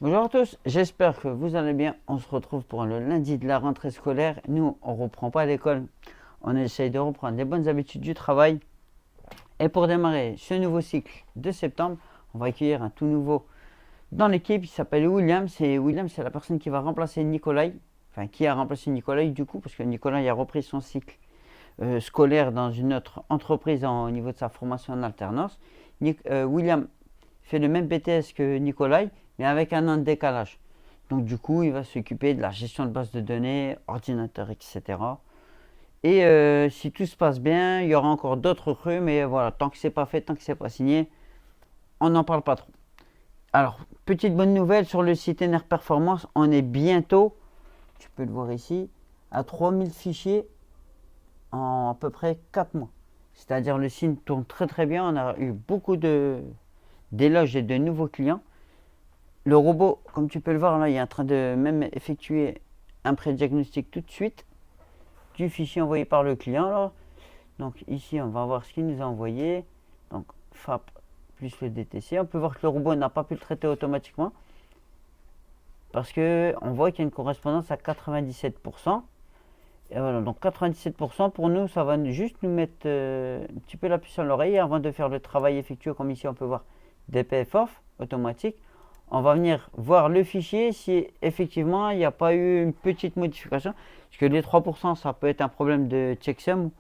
Bonjour à tous, j'espère que vous allez bien. On se retrouve pour le lundi de la rentrée scolaire. Nous, on ne reprend pas l'école. On essaye de reprendre les bonnes habitudes du travail. Et pour démarrer ce nouveau cycle de septembre, on va accueillir un tout nouveau dans l'équipe. Il s'appelle William. William, c'est la personne qui va remplacer Nikolai. Enfin, qui a remplacé Nikolai du coup, parce que Nikolai a repris son cycle scolaire dans une autre entreprise au niveau de sa formation en alternance. William fait le même BTS que Nikolai, mais avec un an de décalage. Donc du coup, il va s'occuper de la gestion de base de données, ordinateur, etc. Et si tout se passe bien, il y aura encore d'autres recrues, mais voilà, tant que c'est pas fait, tant que c'est pas signé, on n'en parle pas trop. Alors, petite bonne nouvelle sur le site NR Performance, on est bientôt, tu peux le voir ici, à 3000 fichiers en à peu près 4 mois. C'est-à-dire le site tourne très très bien, on a eu beaucoup d'éloges et de nouveaux clients. Le robot, comme tu peux le voir là, il est en train de même effectuer un pré-diagnostic tout de suite du fichier envoyé par le client. Là. Donc ici, on va voir ce qu'il nous a envoyé. Donc FAP plus le DTC. On peut voir que le robot n'a pas pu le traiter automatiquement parce qu'on voit qu'il y a une correspondance à 97%. Et voilà, donc 97% pour nous, ça va juste nous mettre un petit peu la puce à l'oreille avant de faire le travail effectué, comme ici on peut voir DPF off automatique. On va venir voir le fichier si effectivement il n'y a pas eu une petite modification. Parce que les 3%, ça peut être un problème de checksum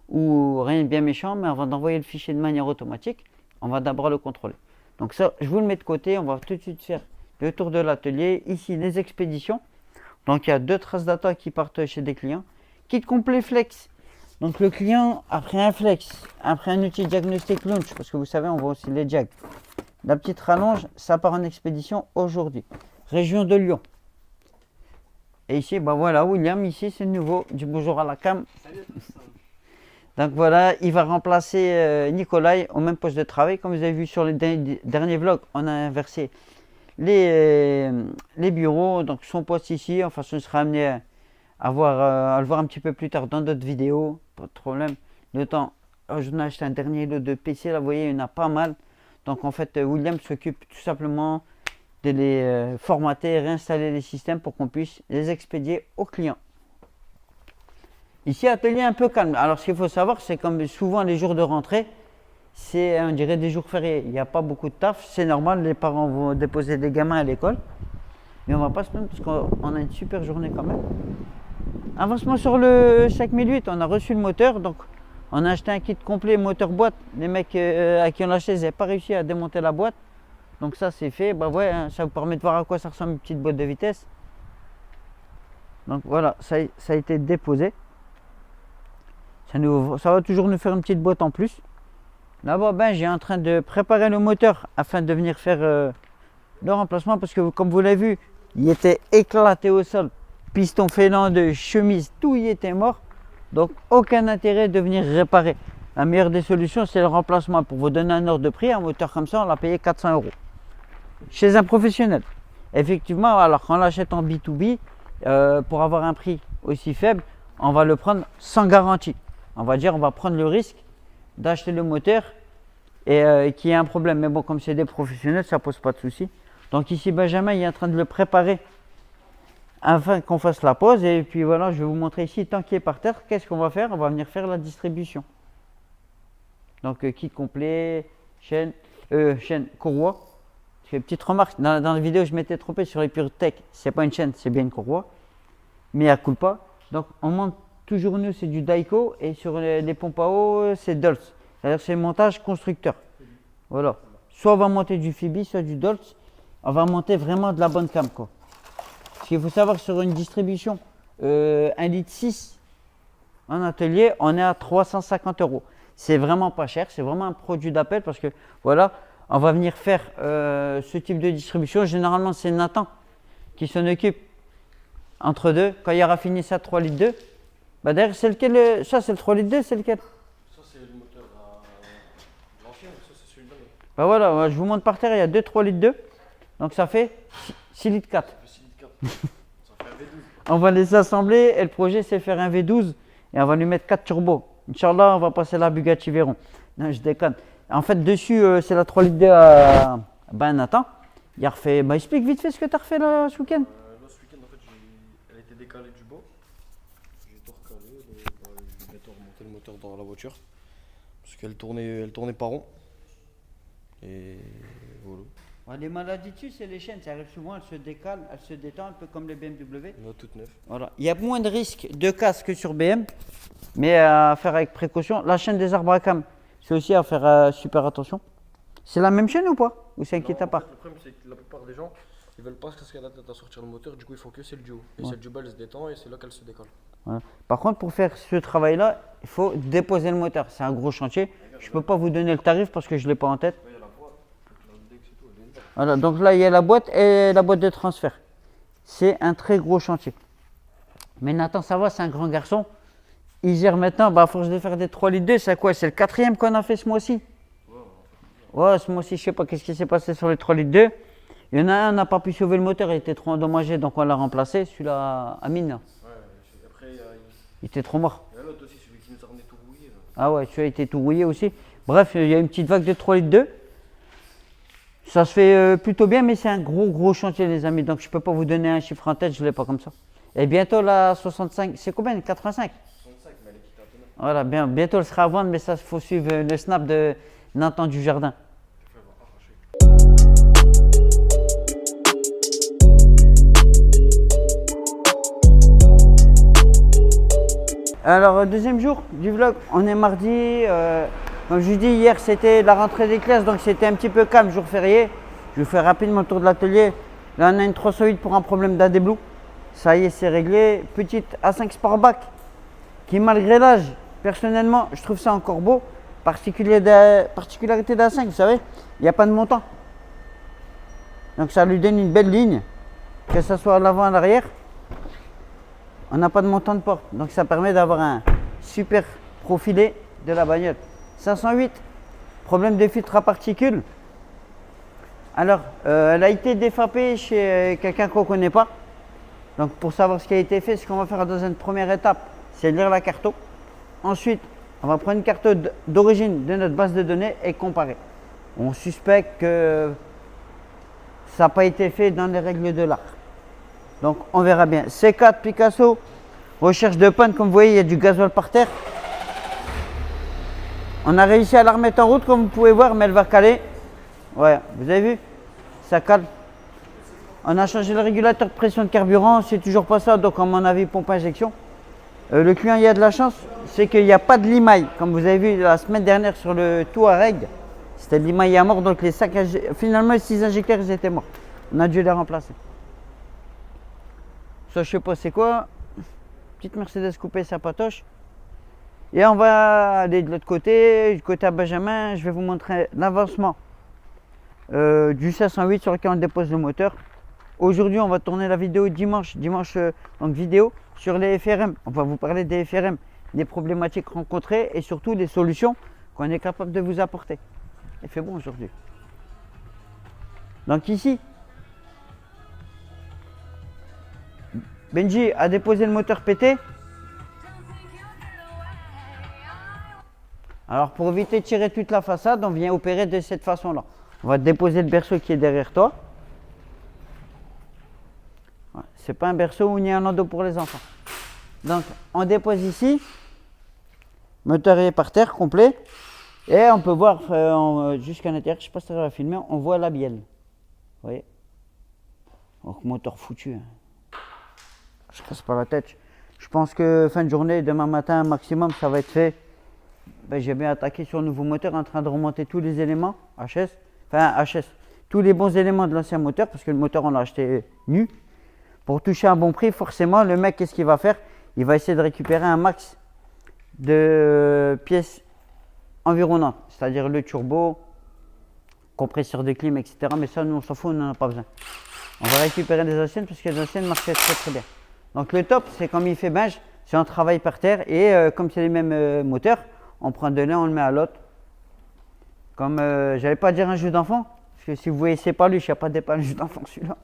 ou rien de bien méchant, mais avant d'envoyer le fichier de manière automatique, on va d'abord le contrôler. Donc ça, je vous le mets de côté, on va tout de suite faire le tour de l'atelier. Ici, les expéditions. Donc il y a 2 traces data qui partent chez des clients. Kit complet flex. Donc le client, après un flex, après un outil diagnostic launch, parce que vous savez, on voit aussi les jags. La petite rallonge, ça part en expédition aujourd'hui. Région de Lyon. Et ici, bah voilà, William, ici c'est nouveau. Du bonjour à la cam. Salut à tous. Donc voilà, il va remplacer Nikolai au même poste de travail. Comme vous avez vu sur les derniers vlogs, on a inversé les bureaux. Donc son poste ici, enfin, on sera amené à le voir un petit peu plus tard dans d'autres vidéos. Pas de problème. Le temps, je ai acheté un dernier lot de PC. Là, vous voyez, il y en a pas mal. Donc en fait, William s'occupe tout simplement de les formater, réinstaller les systèmes pour qu'on puisse les expédier aux clients. Ici, atelier un peu calme. Alors ce qu'il faut savoir, c'est comme souvent les jours de rentrée, c'est on dirait des jours fériés. Il n'y a pas beaucoup de taf, c'est normal, les parents vont déposer des gamins à l'école. Mais on ne va pas se plaindre parce qu'on a une super journée quand même. Avancement sur le 5008, on a reçu le moteur, donc on a acheté un kit complet moteur boîte. Les mecs à qui on l'a acheté, ils n'avaient pas réussi à démonter la boîte. Donc ça c'est fait, bah ouais, ça vous permet de voir à quoi ça ressemble une petite boîte de vitesse. Donc voilà, ça a été déposé. Ça va toujours nous faire une petite boîte en plus. Là-bas, ben, j'ai en train de préparer le moteur afin de venir faire le remplacement parce que comme vous l'avez vu, il était éclaté au sol. Piston failant de chemise, tout y était mort. Donc aucun intérêt de venir réparer. La meilleure des solutions, c'est le remplacement. Pour vous donner un ordre de prix, un moteur comme ça, on l'a payé 400 € chez un professionnel. Effectivement, alors quand on l'achète en B2B, pour avoir un prix aussi faible, on va le prendre sans garantie. On va dire, on va prendre le risque d'acheter le moteur et qu'il y ait un problème. Mais bon, comme c'est des professionnels, ça pose pas de souci. Donc ici, Benjamin il est en train de le préparer afin qu'on fasse la pause. Et puis voilà, je vais vous montrer ici, tant qu'il est par terre, qu'est-ce qu'on va faire? On va venir faire la distribution. Donc kit complet, chaîne, courroie. Petite remarque, dans la vidéo, je m'étais trompé sur les PureTech. C'est pas une chaîne, c'est bien une courroie. Mais elle coule pas. Donc on monte toujours nous, c'est du Daiko. Et sur les pompes à eau, c'est Dolce. C'est-à-dire c'est le montage constructeur. Voilà. Soit on va monter du Fibi, soit du Dolce. On va monter vraiment de la bonne cam, quoi. Parce qu'il faut savoir que sur une distribution 1,6 litre en atelier, on est à 350 €. C'est vraiment pas cher, c'est vraiment un produit d'appel parce que voilà, on va venir faire ce type de distribution. Généralement, c'est Nathan qui s'en occupe entre deux. Quand il aura fini ça 3 litres 2, bah d'ailleurs, c'est lequel ça, c'est le 3 litres 2, c'est lequel? Ça, c'est le moteur à l'ancien, ça, c'est celui-là. Bah voilà, je vous montre par terre, il y a 2-3 litres 2. Donc ça fait 6 litres 4. Ça fait 6 litres 4. Ça fait un V12. On va les assembler et le projet, c'est faire un V12 et on va lui mettre 4 turbos. Inch'Allah, on va passer la Bugatti Veyron. Non, je déconne. En fait, dessus, c'est la 3 litres 2 à Nathan. Il a refait. Bah, explique vite fait ce que tu as refait là ce week-end. Là, ce week-end, en fait, elle était décalée du bas. J'ai tout recalé. Je vais bientôt remonter le moteur dans la voiture. Parce elle tournait pas rond. Et voilà. Ouais, les maladies dessus, c'est les chaînes. Ça arrive souvent, elles se décalent, elles se détendent, un peu comme les BMW. Là, toute neuve. Voilà. Il y a moins de risques de casse que sur BM, mais à faire avec précaution. La chaîne des arbres à cam, c'est aussi à faire super attention. C'est la même chaîne ou pas? Ou c'est inquiétant Non, en pas? fait, le problème, c'est que la plupart des gens, ils veulent pas se casser la tête à sortir le moteur. Du coup, il faut que c'est le duo. Et Ouais. c'est le duo, elle se détend et c'est là qu'elle se décolle. Voilà. Par contre, pour faire ce travail-là, il faut déposer le moteur. C'est un gros chantier. Je ne peux pas vous donner le tarif parce que je ne l'ai pas en tête. Ouais, il y a la boîte. L'index et tout, elle est là. Voilà, donc là, il y a la boîte et la boîte de transfert. C'est un très gros chantier. Mais Nathan, ça va, c'est un grand garçon. Il gère maintenant, bah, à force de faire des 3 litres 2, c'est quoi? C'est le 4e qu'on a fait ce mois-ci. Ouais, ce mois-ci, je sais pas qu'est-ce qui s'est passé sur les 3 litres 2. Il y en a un, on n'a pas pu sauver le moteur, il était trop endommagé, donc on l'a remplacé. Celui-là, Amine, là, Ouais, après, il était trop mort. il y a l'autre aussi, celui qui nous a ramené tout rouillé. Là. Ah ouais, celui-là a été tout rouillé aussi. Bref, il y a une petite vague de 3 litres 2. Ça se fait plutôt bien, mais c'est un gros chantier, les amis. Donc je ne peux pas vous donner un chiffre en tête, je ne l'ai pas comme ça. Et bientôt la 65, c'est combien? 85? 65, mais elle est quittée à tonneau. Voilà, bien, bientôt elle sera à vendre, mais ça, il faut suivre le snap de Nathan du Jardin. Je vais arracher. Alors, deuxième jour du vlog, on est mardi. Comme je vous dis, hier c'était la rentrée des classes, donc c'était un petit peu calme, jour férié. Je vous fais rapidement le tour de l'atelier. Là, on a une 308 pour un problème d'AD-Blue. Ça y est, c'est réglé. Petite A5 Sportback qui, malgré l'âge, personnellement, je trouve ça encore beau. Particularité d'A5, vous savez, il n'y a pas de montant. Donc ça lui donne une belle ligne, que ce soit à l'avant à l'arrière. On n'a pas de montant de porte, donc ça permet d'avoir un super profilé de la bagnole. 508, problème de filtre à particules. Alors, elle a été défapée chez quelqu'un qu'on ne connaît pas. Donc pour savoir ce qui a été fait, ce qu'on va faire dans une première étape, c'est lire la carto. Ensuite, on va prendre une carte d'origine de notre base de données et comparer. On suspecte que ça n'a pas été fait dans les règles de l'art. Donc on verra bien. C4 Picasso, recherche de panne, comme vous voyez, il y a du gasoil par terre. On a réussi à la remettre en route, comme vous pouvez voir, mais elle va caler. Ouais, vous avez vu? Ça cale. On a changé le régulateur de pression de carburant, c'est toujours pas ça, donc à mon avis, pompe injection. Le client, il y a de la chance, c'est qu'il n'y a pas de limaille. Comme vous avez vu la semaine dernière sur le Touareg, c'était de limaille à mort, donc les sacs, finalement, les 6 injecteurs, ils étaient morts. On a dû les remplacer. Ça, je sais pas c'est quoi. Petite Mercedes coupée, sa patoche. Et on va aller de l'autre côté, du côté à Benjamin. Je vais vous montrer l'avancement du 508 sur lequel on dépose le moteur. Aujourd'hui, on va tourner la vidéo dimanche, donc vidéo sur les FRM. On va vous parler des FRM, des problématiques rencontrées et surtout des solutions qu'on est capable de vous apporter. Il fait bon aujourd'hui. Donc ici, Benji a déposé le moteur pété. Alors pour éviter de tirer toute la façade, on vient opérer de cette façon-là. On va déposer le berceau qui est derrière toi. C'est pas un berceau où il y a un landau pour les enfants. Donc on dépose ici. Le moteur est par terre, complet. Et on peut voir jusqu'à l'intérieur, je ne sais pas si ça va filmer, on voit la bielle. Vous voyez? Donc moteur foutu. Je ne casse pas la tête. Je pense que fin de journée, demain matin maximum, ça va être fait. Ben, j'ai bien attaqué sur le nouveau moteur en train de remonter tous les éléments HS, tous les bons éléments de l'ancien moteur parce que le moteur on l'a acheté nu. Pour toucher un bon prix, forcément, le mec, qu'est-ce qu'il va faire? Il va essayer de récupérer un max de pièces environnantes, c'est-à-dire le turbo, compresseur de clim, etc. Mais ça, nous, on s'en fout, on n'en a pas besoin. On va récupérer des anciennes parce que les anciennes marchaient très bien. Donc le top, c'est comme il fait beige, c'est on travaille par terre et comme c'est les mêmes moteurs, on prend de l'un, on le met à l'autre. Comme, j'allais pas dire un jeu d'enfant, parce que si vous voyez, c'est pas lui, il n'y a pas de jeu d'enfant celui-là.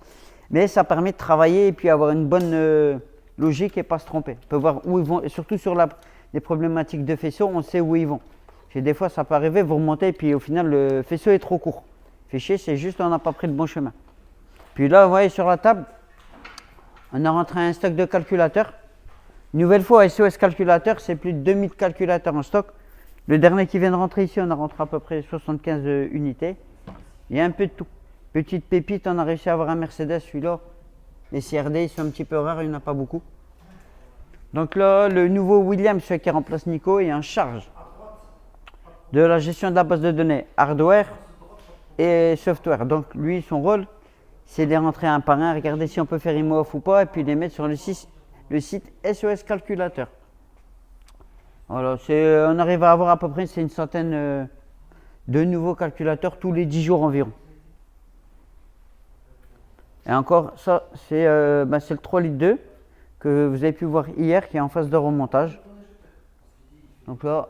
Mais ça permet de travailler et puis avoir une bonne logique et pas se tromper. On peut voir où ils vont, et surtout sur les problématiques de faisceau, on sait où ils vont. Parce que des fois, ça peut arriver, vous remontez et puis au final, le faisceau est trop court. Fait chier, c'est juste on n'a pas pris le bon chemin. Puis là, vous voyez sur la table, on a rentré un stock de calculateurs. Nouvelle fois, SOS calculateur, c'est plus de 2000 calculateurs en stock. Le dernier qui vient de rentrer ici, on a rentré à peu près 75 unités. Il y a un peu de tout. Petite pépite, on a réussi à avoir un Mercedes, celui-là. Les CRD, ils sont un petit peu rares, il n'y en a pas beaucoup. Donc là, le nouveau William, celui qui remplace Nico, est en charge de la gestion de la base de données hardware et software. Donc lui, son rôle, c'est de les rentrer un par un, regarder si on peut faire IMO off ou pas, et puis les mettre sur le site SOS calculateur. Voilà, on arrive à avoir à peu près une centaine de nouveaux calculateurs tous les 10 jours environ. Et encore, ça, c'est le 3 litres 2 que vous avez pu voir hier, qui est en phase de remontage. Donc là,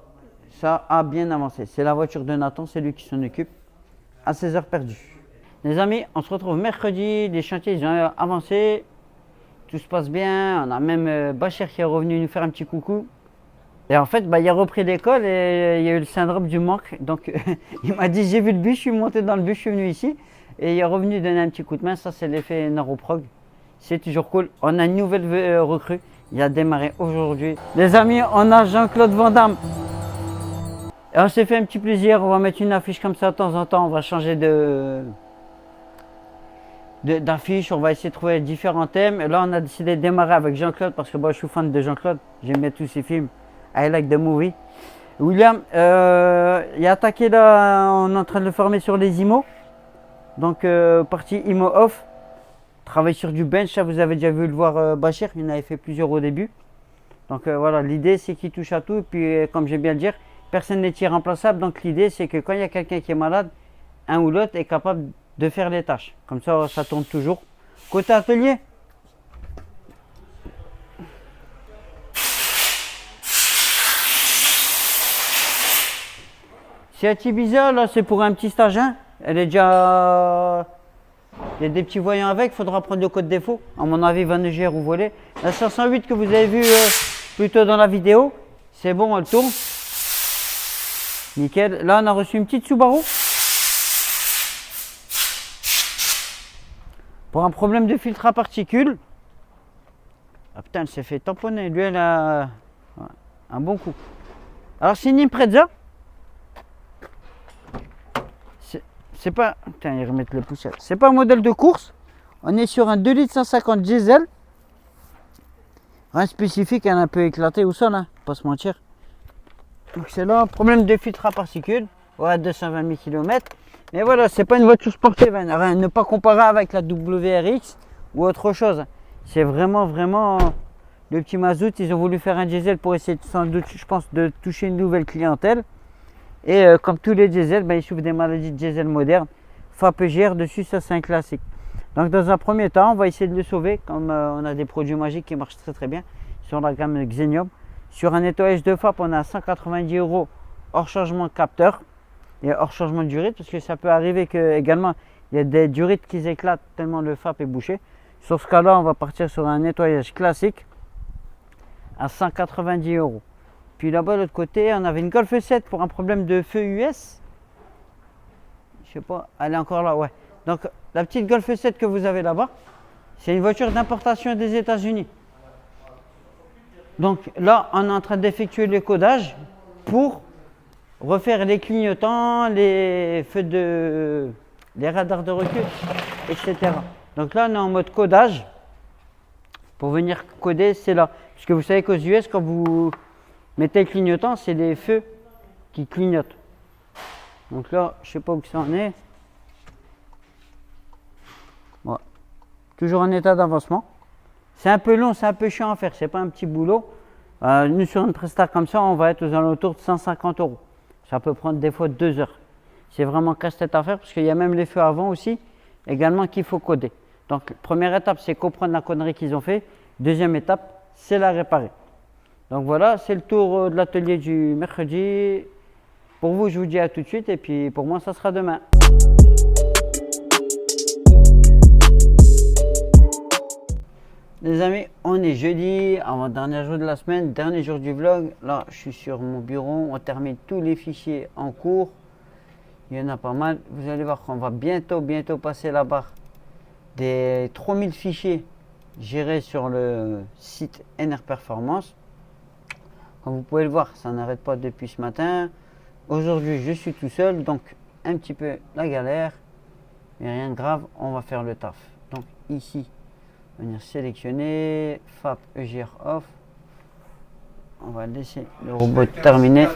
ça a bien avancé. C'est la voiture de Nathan, c'est lui qui s'en occupe à 16 heures perdues. Les amis, on se retrouve mercredi. Les chantiers ils ont avancé. Tout se passe bien. On a même Bachir qui est revenu nous faire un petit coucou. Et en fait, il a repris l'école et il y a eu le syndrome du manque. Donc, il m'a dit, j'ai vu le bus, je suis monté dans le bus, je suis venu ici. Et il est revenu donner un petit coup de main. Ça, c'est l'effet Neuroprog. C'est toujours cool. On a une nouvelle recrue. Il a démarré aujourd'hui. Les amis, on a Jean-Claude Van Damme. Et on s'est fait un petit plaisir. On va mettre une affiche comme ça de temps en temps. On va changer d'affiche. On va essayer de trouver différents thèmes. Et là, on a décidé de démarrer avec Jean-Claude parce que je suis fan de Jean-Claude. J'aime bien tous ses films. I like the movie. William, il a attaqué là. On est en train de le former sur les IMO. Donc, partie IMO off. Travaille sur du bench, ça vous avez déjà vu le voir Bachir, il en avait fait plusieurs au début. Donc voilà, l'idée c'est qu'il touche à tout. Et puis comme j'aime bien le dire, personne n'est irremplaçable. Donc l'idée c'est que quand il y a quelqu'un qui est malade, un ou l'autre est capable de faire les tâches. Comme ça tourne toujours. Côté atelier, c'est à Ibiza, là c'est pour un petit stage 1. Elle est déjà... Il y a des petits voyants avec, il faudra prendre le code défaut. À mon avis, il va neiger ou voler. La 508 que vous avez vu plus tôt dans la vidéo, c'est bon, elle tourne. Nickel. Là, on a reçu une petite Subaru. Pour un problème de filtre à particules. Ah putain, elle s'est fait tamponner. Lui, elle a un bon coup. Alors, c'est une Impreza. C'est pas. Putain, ils remettent le poussière. C'est pas un modèle de course. On est sur un 2 litres 150 diesel. Rien spécifique, elle est un peu éclaté au sol, hein, pas se mentir. Donc c'est là, problème de filtre à particules. Ouais, 220 000 km. Mais voilà, c'est pas une voiture sportive. Hein. Rien, ne pas comparer avec la WRX ou autre chose. C'est vraiment le petit mazout. Ils ont voulu faire un diesel pour essayer sans doute, je pense, de toucher une nouvelle clientèle. Et comme tous les diesels, ils souffrent des maladies de diesel modernes. FAP EGR dessus, ça c'est un classique. Donc dans un premier temps, on va essayer de le sauver. Comme on a des produits magiques qui marchent très bien sur la gamme Xenium. Sur un nettoyage de FAP, on a 190 € hors changement de capteur et hors changement de durite. Parce que ça peut arriver que également il y a des durites qui éclatent tellement le FAP est bouché. Sur ce cas-là, on va partir sur un nettoyage classique à 190 €. Puis là-bas, de l'autre côté, on avait une Golf 7 pour un problème de feu US. Je sais pas, elle est encore là, ouais. Donc, la petite Golf 7 que vous avez là-bas, c'est une voiture d'importation des États-Unis. Donc là, on est en train d'effectuer le codage pour refaire les clignotants, les feux les radars de recul, etc. Donc là, on est en mode codage. Pour venir coder, c'est là. Parce que vous savez qu'aux US, quand vous mettez le clignotant, c'est les feux qui clignotent. Donc là, je ne sais pas où ça en est. Voilà. Toujours en état d'avancement. C'est un peu long, c'est un peu chiant à faire. C'est pas un petit boulot. Nous, sur une presta comme ça, on va être aux alentours de 150 €. Ça peut prendre des fois 2 heures. C'est vraiment casse-tête à faire parce qu'il y a même les feux avant aussi, également qu'il faut coder. Donc, première étape, c'est comprendre la connerie qu'ils ont fait. Deuxième étape, c'est la réparer. Donc voilà, c'est le tour de l'atelier du mercredi. Pour vous, je vous dis à tout de suite et puis pour moi, ça sera demain. Les amis, on est jeudi, avant-dernier jour de la semaine, dernier jour du vlog. Là, je suis sur mon bureau, on termine tous les fichiers en cours. Il y en a pas mal. Vous allez voir qu'on va bientôt passer la barre des 3000 fichiers gérés sur le site NR Performance. Comme vous pouvez le voir, ça n'arrête pas depuis ce matin. Aujourd'hui, je suis tout seul, donc un petit peu la galère, mais rien de grave, on va faire le taf. Donc ici, venir sélectionner FAP EGR off. On va laisser le robot terminer.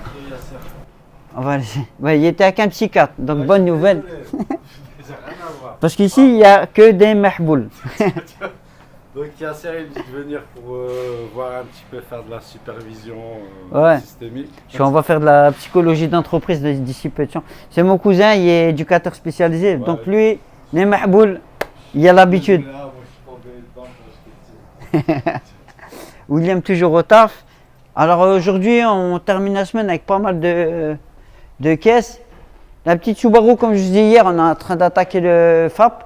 On va laisser. Ouais, il était avec un petit 4, donc bonne nouvelle. Parce qu'ici, il n'y a que des mahbouls. Donc Yasser il me dit de venir pour voir un petit peu faire de la supervision Ouais. systémique. Parce qu'on va faire de la psychologie d'entreprise d'ici peu de temps. C'est mon cousin, il est éducateur spécialisé. Ouais. Donc lui, les mahbouls, il a l'habitude. Là, moi, je suis tombé dedans quand j'étais petit. William toujours au taf. Alors aujourd'hui, on termine la semaine avec pas mal de caisses. La petite Subaru, comme je vous disais hier, on est en train d'attaquer le FAP.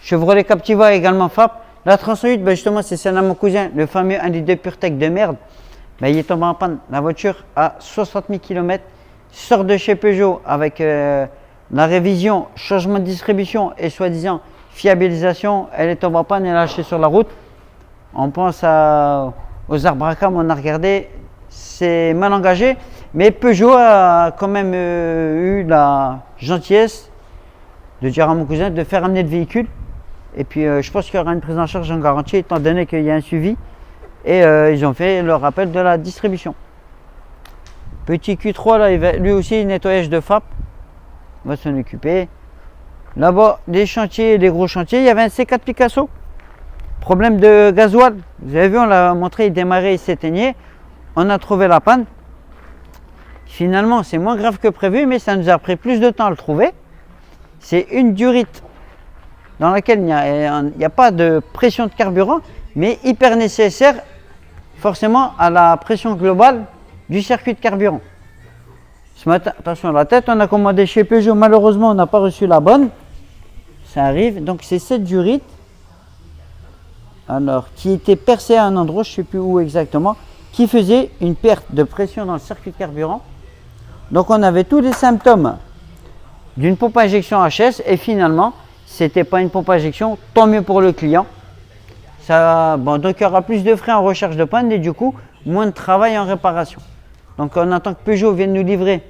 Chevrolet Captiva également FAP. La 308, ben justement, c'est celle de mon cousin, le fameux 1 litre de PureTech de merde. Ben, il est tombé en panne. La voiture a 60 000 km. Sort de chez Peugeot avec la révision, changement de distribution et soi-disant fiabilisation. Elle est tombée en panne et lâchée sur la route. On pense aux arbres à cam, on a regardé, c'est mal engagé, mais Peugeot a quand même eu la gentillesse de dire à mon cousin de faire amener le véhicule. Et puis je pense qu'il y aura une prise en charge en garantie étant donné qu'il y a un suivi. Et ils ont fait le rappel de la distribution. Petit Q3 là, il va, lui aussi nettoyage de FAP, on va s'en occuper. Là-bas, les chantiers, les gros chantiers, il y avait un C4 Picasso. Problème de gasoil, vous avez vu, on l'a montré, il démarrait, il s'éteignait. On a trouvé la panne. Finalement, c'est moins grave que prévu, mais ça nous a pris plus de temps à le trouver. C'est une durite dans laquelle il n'y a pas de pression de carburant, mais hyper nécessaire forcément à la pression globale du circuit de carburant. Ce matin, attention à la tête, on a commandé chez Peugeot, malheureusement on n'a pas reçu la bonne. Ça arrive, donc c'est cette durite. Alors, qui était percé à un endroit, je ne sais plus où exactement, qui faisait une perte de pression dans le circuit de carburant. Donc, on avait tous les symptômes d'une pompe à injection HS et finalement, c'était pas une pompe à injection, tant mieux pour le client. Ça, bon, donc, il y aura plus de frais en recherche de panne et du coup, moins de travail en réparation. Donc, on attend que Peugeot vienne nous livrer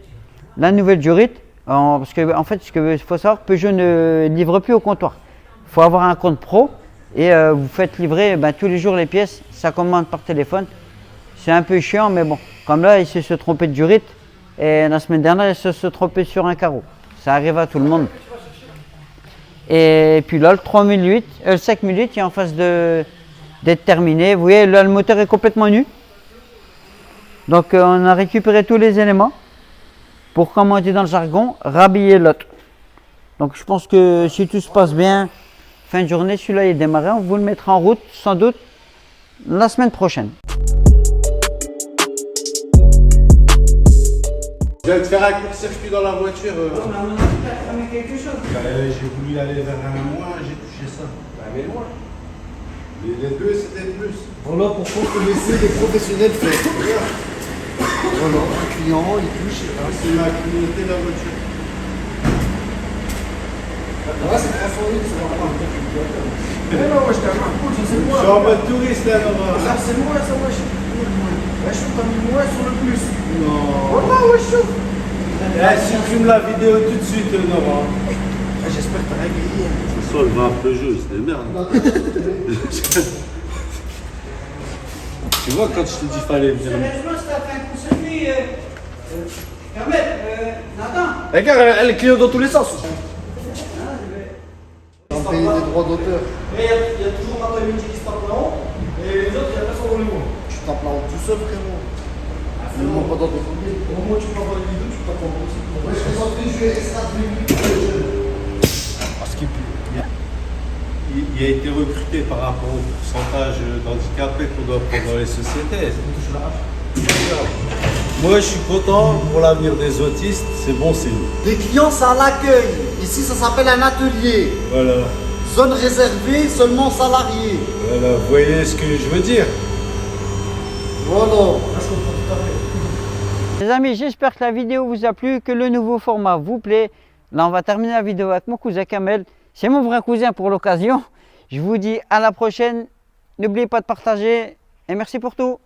la nouvelle durite. Parce que, en fait, ce qu'il faut savoir, Peugeot ne livre plus au comptoir. Il faut avoir un compte pro. Et vous faites livrer tous les jours les pièces, ça commande par téléphone. C'est un peu chiant, mais bon, comme là, il s'est trompé de durite. Et la semaine dernière, il s'est trompé sur un carreau. Ça arrive à tout le monde. Et puis là, le 3008, le 5008, il est en phase d'être terminé. Vous voyez, là, le moteur est complètement nu. Donc, on a récupéré tous les éléments pour, comme on dit dans le jargon, rhabiller l'autre. Donc, je pense que si tout se passe bien, fin de journée, celui-là est démarré. On vous le mettra en route sans doute la semaine prochaine. Je viens de faire un court-circuit dans la voiture. On a quelque chose. J'ai voulu aller vers un moins, j'ai touché ça. Mais loin. Les deux, c'était plus. Voilà pourquoi on peut laisser les professionnels faire. Voilà, un client, il touche. C'est la communauté de la voiture. Là, c'est 308, c'est normal. Mais non, moi, je t'ai un coup, c'est moi. Je suis en mode touriste, là, là-bas. Ça, c'est moi, ça, moi, je suis. Ouais, je suis comme moi sur le plus. Non. Voilà, ouais, je suis. Supprime la vidéo tout de suite, Nora. J'espère que t'as réglé. Ce soir, le grand Peugeot, c'était merde. Tu vois, quand je te dis fallait venir. Sérieusement, si t'as fait un court-circuit, Nathan. Regarde, elle est client dans tous les sens. On paye des droits d'auteur. Mais il y a toujours un community qui se tape là-haut, et les autres, il y a personne dans le monde. Tu tapes là-haut tout seul, frérot. Ne mens pas dans ton couplet. Au moment où tu prends une vidéo, tu tapes en haut aussi. Ouais, je fais sortir, je vais extraire Parce qu'il a été recruté par rapport au pourcentage d'handicapés qu'on doit prendre dans les sociétés. Moi, je suis content pour l'avenir des autistes, c'est bon signe. Les clients, c'est à l'accueil. Ici, ça s'appelle un atelier. Voilà. Zone réservée seulement aux salariés. Voilà, vous voyez ce que je veux dire? Voilà. Les amis, j'espère que la vidéo vous a plu, que le nouveau format vous plaît. Là, on va terminer la vidéo avec mon cousin Kamel. C'est mon vrai cousin pour l'occasion. Je vous dis à la prochaine. N'oubliez pas de partager et merci pour tout.